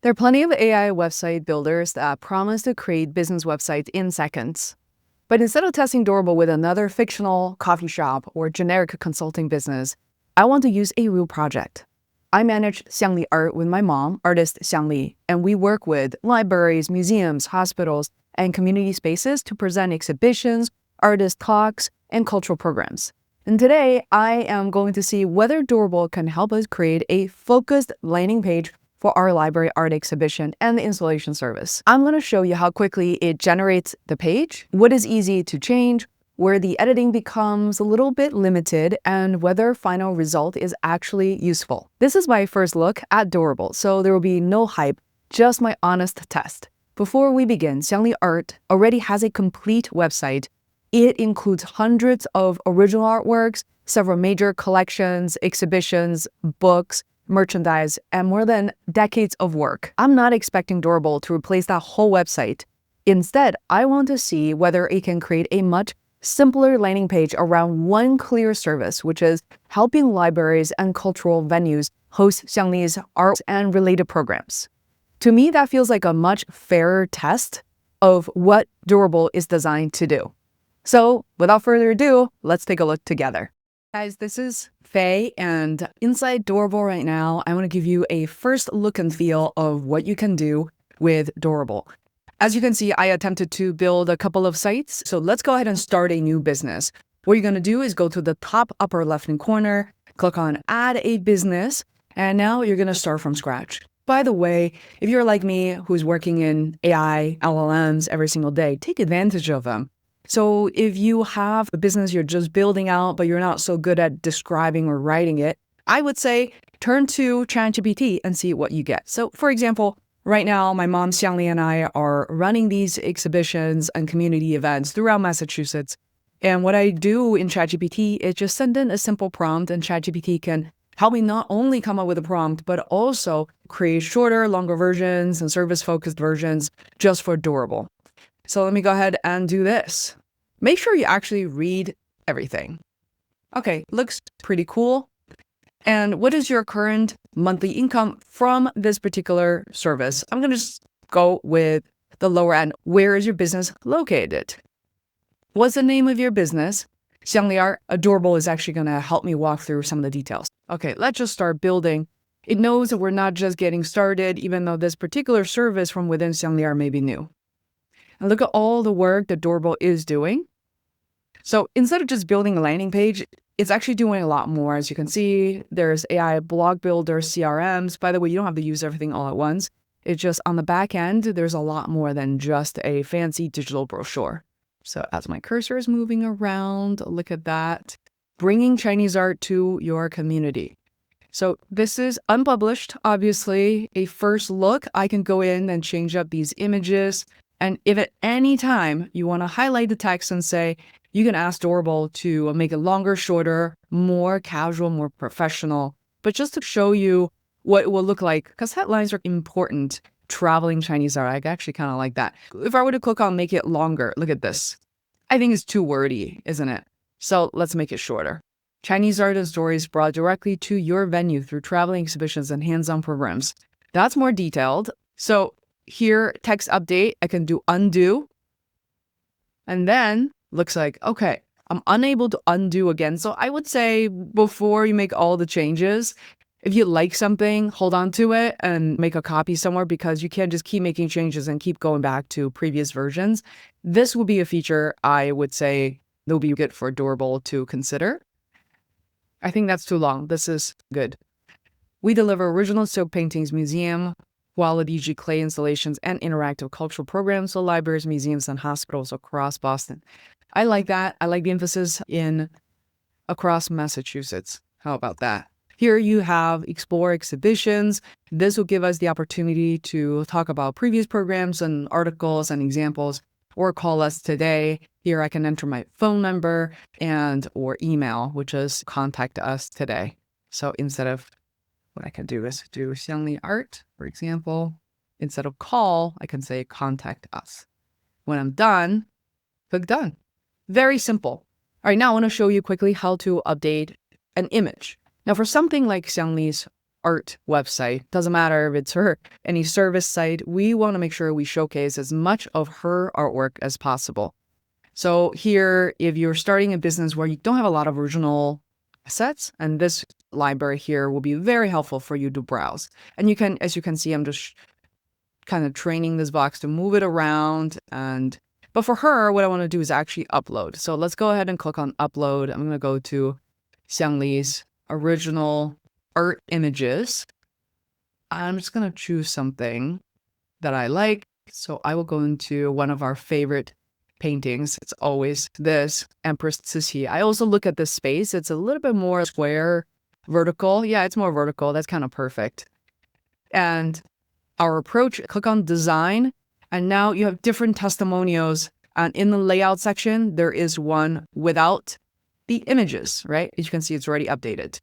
There are plenty of AI website builders that promise to create business websites in seconds. But instead of testing Dorable with another fictional coffee shop or generic consulting business, I want to use a real project. I manage Xiangli Art with my mom, artist Xiangli, and we work with libraries, museums, hospitals, and community spaces to present exhibitions, artist talks, and cultural programs. And today, I am going to see whether Dorable can help us create a focused landing page for our library art exhibition and the installation service. I'm going to show you how quickly it generates the page, what is easy to change, where the editing becomes a little bit limited, and whether final result is actually useful. This is my first look at Dorable, so there will be no hype, just my honest test. Before we begin, Xiangli Art already has a complete website. It includes hundreds of original artworks, several major collections, exhibitions, books, merchandise, and more than decades of work. I'm not expecting Dorable to replace that whole website. Instead, I want to see whether it can create a much simpler landing page around one clear service, which is helping libraries and cultural venues host Xiangli's art and related programs. To me, that feels like a much fairer test of what Dorable is designed to do. So without further ado, let's take a look together. Guys, this is Faye, and inside Dorable right now, I want to give you a first look and feel of what you can do with Dorable. As you can see, I attempted to build a couple of sites, so let's go ahead and start a new business. What you're going to do is go to the top upper left-hand corner, click on Add a Business, and now you're going to start from scratch. By the way, if you're like me, who's working in AI, LLMs every single day, take advantage of them. So if you have a business you're just building out, but you're not so good at describing or writing it, I would say turn to ChatGPT and see what you get. So for example, right now, my mom, Xiangli, and I are running these exhibitions and community events throughout Massachusetts. And what I do in ChatGPT is just send in a simple prompt, and ChatGPT can help me not only come up with a prompt, but also create shorter, longer versions and service-focused versions just for Dorable. So let me go ahead and do this. Make sure you actually read everything. Okay, looks pretty cool. And what is your current monthly income from this particular service? I'm going to just go with the lower end. Where is your business located? What's the name of your business? Xiangli Art. Dorable is actually going to help me walk through some of the details. Okay, let's just start building. It knows that we're not just getting started, even though this particular service from within Xiangli Art may be new. And look at all the work that Dorable is doing. So instead of just building a landing page, it's actually doing a lot more. As you can see, there's AI blog builder, CRMs. By the way, you don't have to use everything all at once. It's just on the back end, there's a lot more than just a fancy digital brochure. So as my cursor is moving around, look at that. Bringing Chinese art to your community. So this is unpublished, obviously. A first look, I can go in and change up these images. And if at any time you want to highlight the text and say, you can ask Dorable to make it longer, shorter, more casual, more professional, but just to show you what it will look like, because headlines are important. Traveling Chinese art, I actually kind of like that. If I were to click on make it longer, look at this. I think it's too wordy, isn't it? So let's make it shorter. Chinese art and stories brought directly to your venue through traveling exhibitions and hands-on programs. That's more detailed. So here, text update, I can do undo. And then looks like, okay, I'm unable to undo again. So I would say before you make all the changes, if you like something, hold on to it and make a copy somewhere, because you can't just keep making changes and keep going back to previous versions. This will be a feature I would say that will be good for Dorable to consider. I think that's too long. This is good. We deliver original silk paintings, museum, quality clay installations, and interactive cultural programs to libraries, museums, and hospitals across Boston. I like that. I like the emphasis in across Massachusetts. How about that? Here you have explore exhibitions. This will give us the opportunity to talk about previous programs and articles and examples, or call us today. Here I can enter my phone number and or email, which is contact us today. So instead of, what I can do is do Xiangli Art, for example. Instead of call, I can say contact us. When I'm done, click done. Very simple. All right, now I want to show you quickly how to update an image. Now for something like Xiangli's art website. Doesn't matter if it's her any service site. We want to make sure we showcase as much of her artwork as possible. So here, if you're starting a business where you don't have a lot of original assets, and this library here will be very helpful for you to browse. And you can, as you can see, I'm just kind of training this box to move it around. But for her, what I want to do is actually upload. So let's go ahead and click on upload. I'm going to go to Xiangli's original art images. I'm just going to choose something that I like. So I will go into one of our favorite paintings. It's always this Empress Cixi. I also look at this space. It's a little bit more square, vertical. Yeah, it's more vertical. That's kind of perfect. And our approach, click on design. And now you have different testimonials. And in the layout section, there is one without the images, right? As you can see, it's already updated.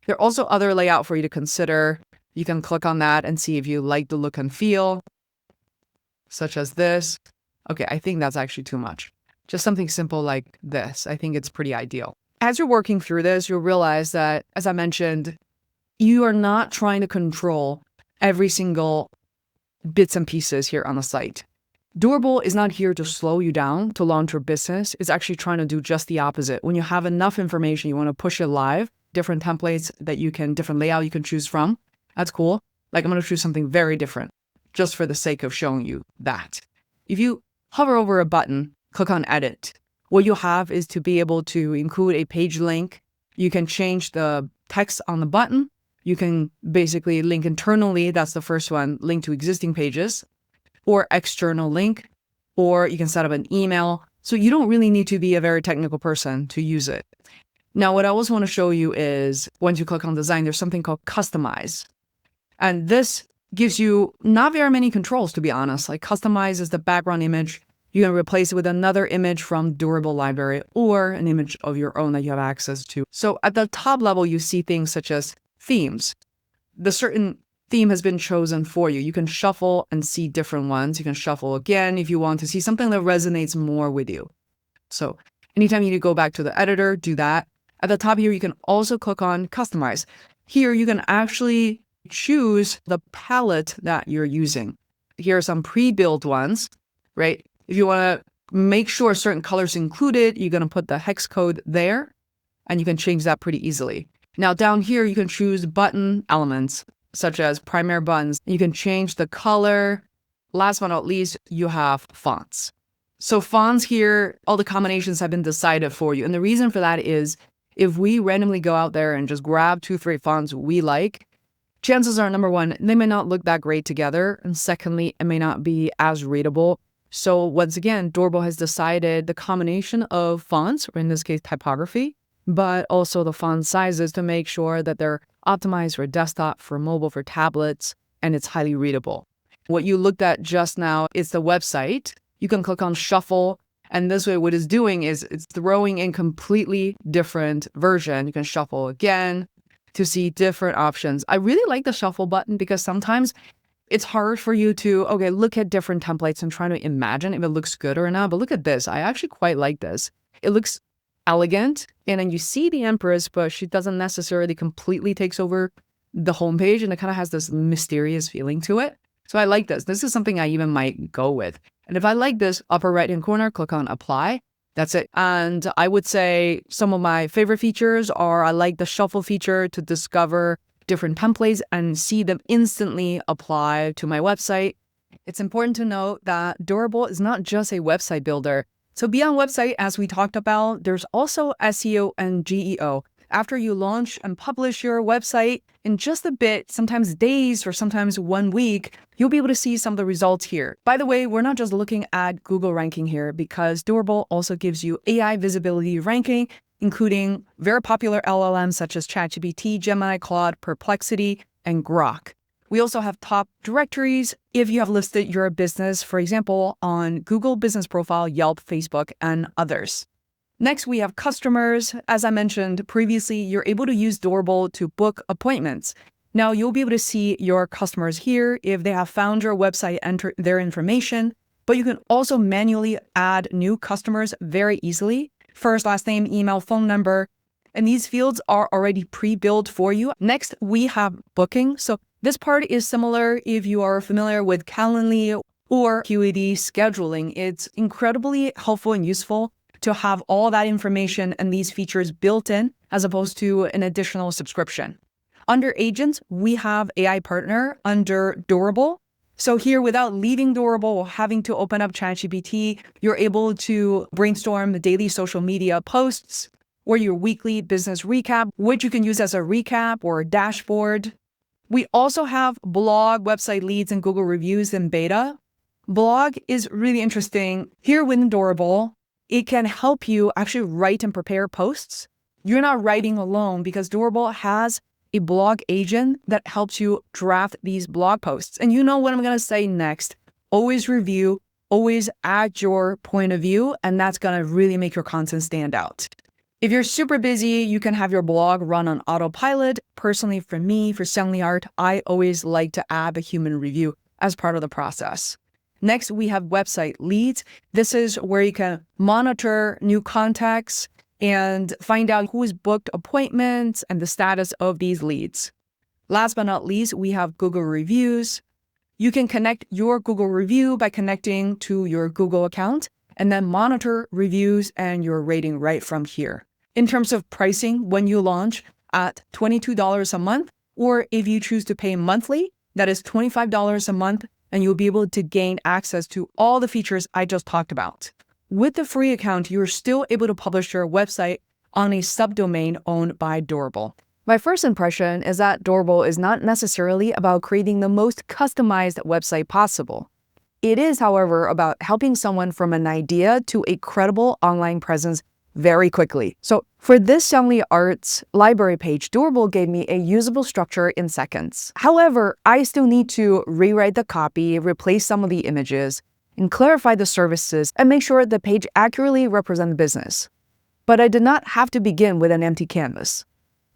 There are also other layout for you to consider. You can click on that and see if you like the look and feel, such as this. Okay, I think that's actually too much. Just something simple like this. I think it's pretty ideal. As you're working through this, you'll realize that, as I mentioned, you are not trying to control every single bits and pieces here on the site. Durable is not here to slow you down to launch your business. It's actually trying to do just the opposite. When you have enough information, you want to push it live, different templates that you can, different layout you can choose from. That's cool. Like I'm going to choose something very different just for the sake of showing you that. If you hover over a button, click on edit, what you have is to be able to include a page link. You can change the text on the button. You can basically link internally, that's the first one, link to existing pages, or external link, or you can set up an email. So you don't really need to be a very technical person to use it. Now, what I also want to show you is once you click on design, there's something called customize. And this gives you not very many controls, to be honest. Like customize is the background image. You can replace it with another image from Durable Library or an image of your own that you have access to. So at the top level, you see things such as themes. The certain theme has been chosen for you. You can shuffle and see different ones. You can shuffle again if you want to see something that resonates more with you. So anytime you need to go back to the editor, do that. At the top here, you can also click on customize. Here, you can actually choose the palette that you're using. Here are some pre-built ones, right? If you want to make sure certain colors included, you're going to put the hex code there, and you can change that pretty easily. Now down here, you can choose button elements, such as primary buttons. You can change the color. Last but not least, you have fonts. So fonts here, all the combinations have been decided for you. And the reason for that is if we randomly go out there and just grab 2-3 fonts we like, chances are, number one, they may not look that great together. And secondly, it may not be as readable. So once again, Durable has decided the combination of fonts, or in this case, typography, but also the font sizes to make sure that they're optimized for desktop, for mobile, for tablets, and it's highly readable. What you looked at just now is the website. You can click on shuffle, and this way what it's doing is it's throwing in completely different version. You can shuffle again to see different options. I really like the shuffle button because sometimes it's hard for you to, okay, look at different templates and try to imagine if it looks good or not. But look at this. I actually quite like this. It looks elegant, and then you see the Empress, but she doesn't necessarily completely takes over the homepage, and it kind of has this mysterious feeling to it. So I like this. This is something I even might go with. And if I like this, upper right-hand corner, click on apply. That's it. And I would say some of my favorite features are I like the shuffle feature to discover different templates and see them instantly apply to my website. It's important to note that Durable is not just a website builder. So beyond website, as we talked about, there's also SEO and GEO. After you launch and publish your website, in just a bit, sometimes days or sometimes 1 week, you'll be able to see some of the results here. By the way, we're not just looking at Google ranking here because Durable also gives you AI visibility ranking, including very popular LLMs such as ChatGPT, Gemini, Claude, Perplexity, and Grok. We also have top directories if you have listed your business, for example, on Google Business Profile, Yelp, Facebook, and others. Next, we have customers. As I mentioned previously, you're able to use Durable to book appointments. Now, you'll be able to see your customers here if they have found your website, enter their information, but you can also manually add new customers very easily. First, last name, email, phone number. and these fields are already pre-built for you. Next, we have booking. So this part is similar if you are familiar with Calendly or QED scheduling. It's incredibly helpful and useful to have all that information and these features built in as opposed to an additional subscription. Under agents, we have AI partner under Durable. So here, without leaving Durable or having to open up ChatGPT, you're able to brainstorm the daily social media posts or your weekly business recap, which you can use as a recap or a dashboard. We also have blog, website leads, and Google reviews in beta. Blog is really interesting. Here within Durable, it can help you actually write and prepare posts. You're not writing alone because Durable has a blog agent that helps you draft these blog posts. And you know what I'm going to say next. Always review, always add your point of view, and that's going to really make your content stand out. If you're super busy, you can have your blog run on autopilot. Personally, for me, for Xiangli Art, I always like to add a human review as part of the process. Next, we have website leads. This is where you can monitor new contacts and find out who's booked appointments and the status of these leads. Last but not least, we have Google reviews. You can connect your Google review by connecting to your Google account and then monitor reviews and your rating right from here. In terms of pricing, when you launch at $22 a month, or if you choose to pay monthly, that is $25 a month, and you'll be able to gain access to all the features I just talked about. With the free account, you're still able to publish your website on a subdomain owned by Durable. My first impression is that Durable is not necessarily about creating the most customized website possible. It is, however, about helping someone from an idea to a credible online presence very quickly. So for this Xiangli Art's library page, Durable gave me a usable structure in seconds. However, I still need to rewrite the copy, replace some of the images, and clarify the services and make sure the page accurately represents the business. But I did not have to begin with an empty canvas.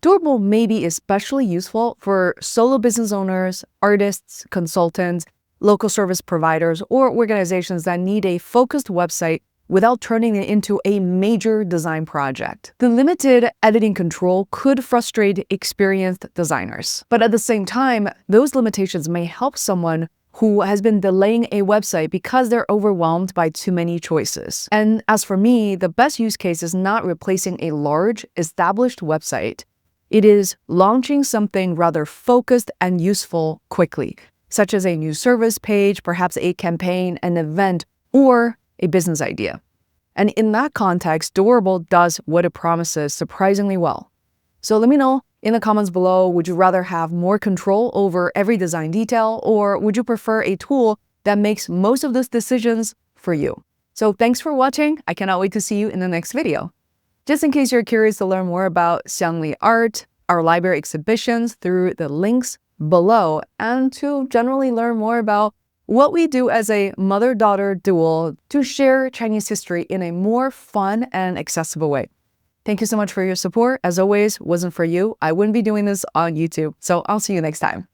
Durable may be especially useful for solo business owners, artists, consultants, local service providers, or organizations that need a focused website without turning it into a major design project. The limited editing control could frustrate experienced designers. But at the same time, those limitations may help someone who has been delaying a website because they're overwhelmed by too many choices. And as for me, the best use case is not replacing a large, established website. It is launching something rather focused and useful quickly, such as a new service page, perhaps a campaign, an event, or a business idea. And in that context, Durable does what it promises surprisingly well. So let me know in the comments below, would you rather have more control over every design detail, or would you prefer a tool that makes most of those decisions for you? So thanks for watching. I cannot wait to see you in the next video. Just in case you're curious to learn more about Xiangli Art, our library exhibitions through the links below, and to generally learn more about what we do as a mother-daughter duo to share Chinese history in a more fun and accessible way. Thank you so much for your support. As always, wasn't for you, I wouldn't be doing this on YouTube. So I'll see you next time.